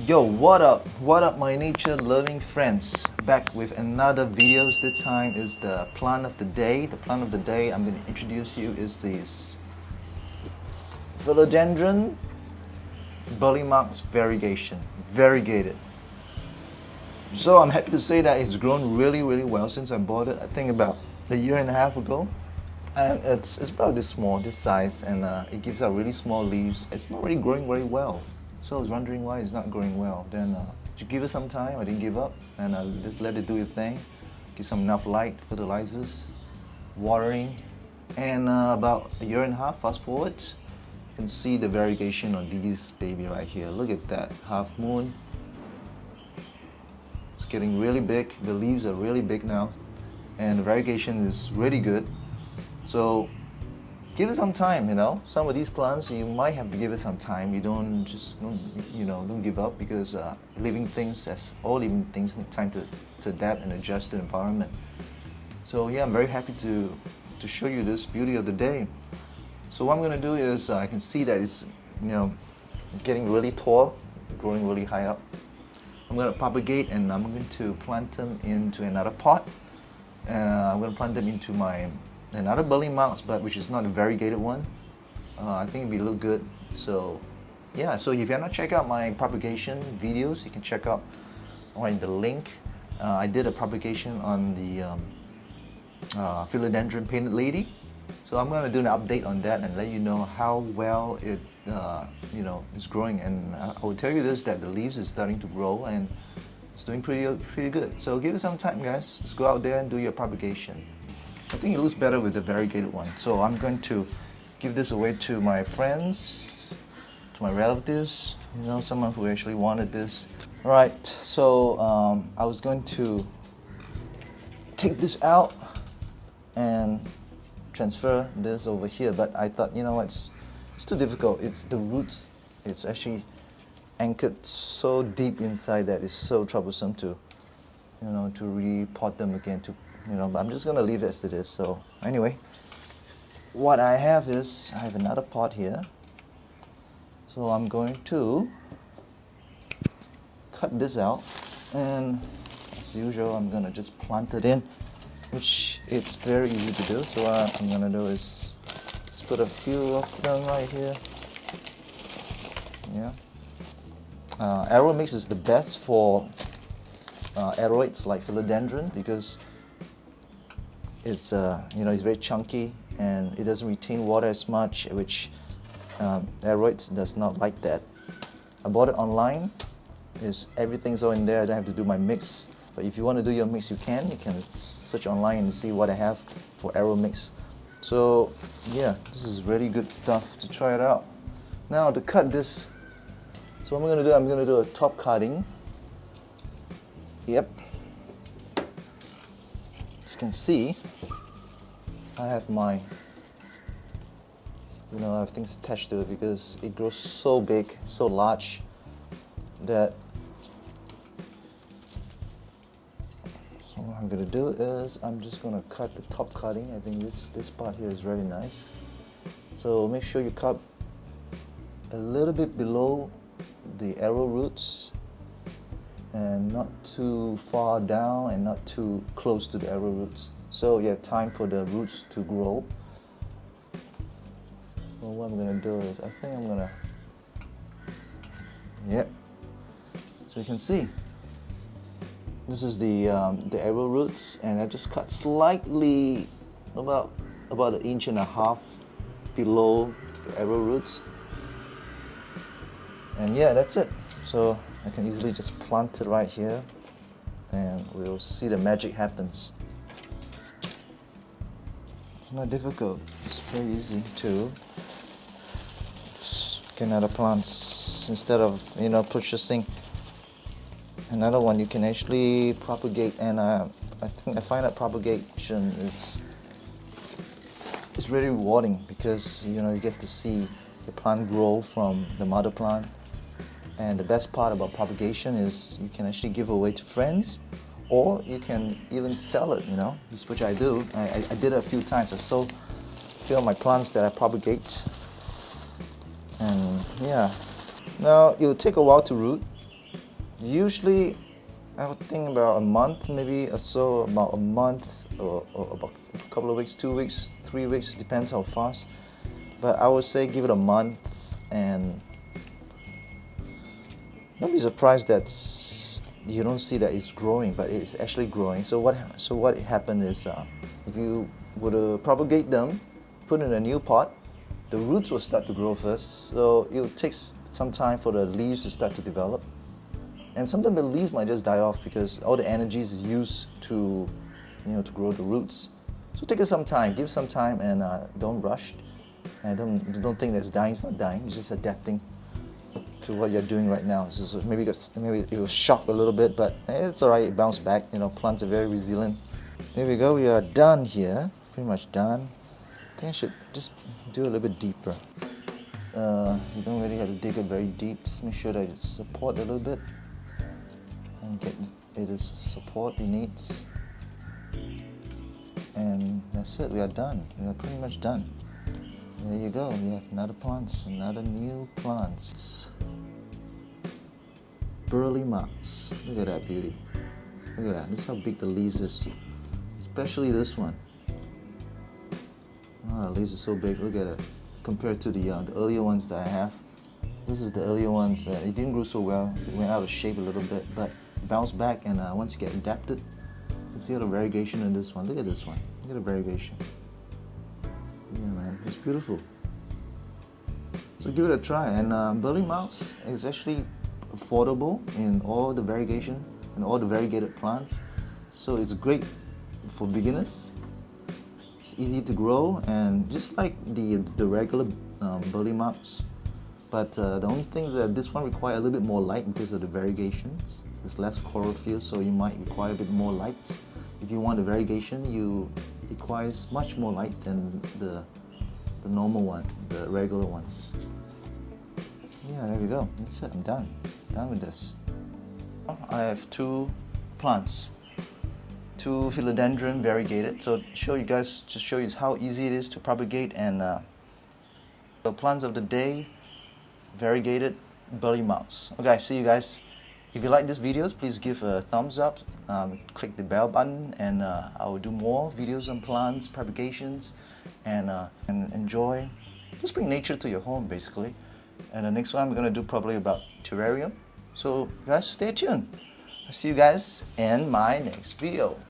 Yo, what up? What up, my nature-loving friends? Back with another video. This time is the plant of the day. The plant of the day I'm going to introduce you is this philodendron Burle Marx variegated. So I'm happy to say that it's grown really well since I bought it. I think about a year and a half ago. And it's about this small, this size, and it gives out really small leaves. It's not really growing very well. So I was wondering why it's not growing well. Then to give it some time, I didn't give up, and I just let it do its thing. Give some enough light, fertilizers, watering, and about a year and a half, fast forward, you can see the variegation on these baby right here. Look at that, half moon. It's getting really big. The leaves are really big now, and the variegation is really good. So give it some time, you know. Some of these plants you might have to give it some time. You don't give up, because living things, as all living things, need time to adapt and adjust to the environment. So yeah, I'm very happy to show you this beauty of the day. So what I'm going to do is I can see that it's getting really tall, growing really high up. I'm going to propagate, and I'm going to plant them into another pot. I'm going to plant them into another Burle Marx, but which is not a variegated one. I think it'll look good. So yeah, so if you're not check out my propagation videos, you can check out in the link. I did a propagation on the philodendron painted lady. So I'm going to do an update on that and let you know how well it is growing. And I will tell you this, that the leaves is starting to grow and it's doing pretty good. So give it some time, guys. Just go out there and do your propagation. I think it looks better with the variegated one. So I'm going to give this away to my friends, to my relatives, someone who actually wanted this. Alright, so I was going to take this out and transfer this over here, but I thought, it's too difficult. It's the roots, it's actually anchored so deep inside that it's so troublesome to repot them again, but I'm just going to leave it as it is. So anyway, what I have is, I have another pot here. So I'm going to cut this out, and as usual, I'm going to just plant it in, which it's very easy to do. So what I'm going to do is just put a few of them right here. Yeah. Arrow mix is the best for aeroids like philodendron, because it's it's very chunky and it doesn't retain water as much, which aeroids does not like that. I bought it online. Everything's all in there. I don't have to do my mix. But if you want to do your mix, you can search online and see what I have for arrow mix. So yeah, this is really good stuff to try it out. Now to cut this, so what I'm going to do a top cutting. Yep. As you can see, I have I have things attached to it because it grows so big, so large, that so what I'm going to do is I'm just going to cut the top cutting. I think this part here is very nice. So make sure you cut a little bit below the arrow roots, and not too far down and not too close to the arrow roots, so you have time for the roots to grow. So what I'm going to do is, I think I'm going to, yep, so you can see this is the arrow roots, and I just cut slightly about 1.5 inches below the arrow roots, and yeah, that's it. So I can easily just plant it right here, and we'll see the magic happens. It's not difficult, it's very easy to just get another plants. Instead of purchasing another one, you can actually propagate, and I find that propagation is really rewarding, because you get to see the plant grow from the mother plant. And the best part about propagation is you can actually give away to friends, or you can even sell it, which I do. I did it a few times. I sold a few of my plants that I propagate, and yeah. Now it will take a while to root, Usually, I would think about a month, maybe or so, about a month or about a couple of weeks, 2 weeks, 3 weeks, depends how fast. But I would say give it a month, and don't be surprised that you don't see that it's growing, but it's actually growing. So what happened is, if you were to propagate them, put in a new pot, the roots will start to grow first. So it will take some time for the leaves to start to develop. And sometimes the leaves might just die off because all the energy is used to, to grow the roots. So take it some time, give some time, and don't rush. And don't think that it's dying. It's not dying. It's just adapting to what you're doing right now. So maybe it was shocked a little bit, but it's all right. It bounced back. Plants are very resilient. There we go. We are done here. Pretty much done. I think I should just do a little bit deeper. You don't really have to dig it very deep. Just make sure that it's support a little bit. And get it is support it needs, and that's it. We are done. We are pretty much done. There you go. We have another new plants. Burle Marx. Look at that beauty. Look at that. Look how big the leaves is. Especially this one. Oh, the leaves are so big. Look at it. Compared to the earlier ones that I have. This is the earlier ones. It didn't grow so well. It went out of shape a little bit, but bounce back, and once you get adapted, you see all the variegation in this one. Look at this one. Look at the variegation. Yeah, man, it's beautiful. So give it a try. And Burle Marx is actually affordable in all the variegation and all the variegated plants. So it's great for beginners. It's easy to grow, and just like the regular Burle Marx. But the only thing is that this one requires a little bit more light because of the variegations. There's less chlorophyll, so you might require a bit more light. If you want the variegation, it requires much more light than the normal one, the regular ones. Yeah, there we go. That's it. I'm done. Done with this. I have two plants, two philodendron variegated. So to show you how easy it is to propagate, and the plants of the day, variegated Burle Marx. Okay, see you guys. If you like these videos, please give a thumbs up, click the bell button, and I will do more videos on plants, propagations, and enjoy. Just bring nature to your home, basically. And the next one I'm going to do probably about terrarium. So guys, stay tuned. I'll see you guys in my next video.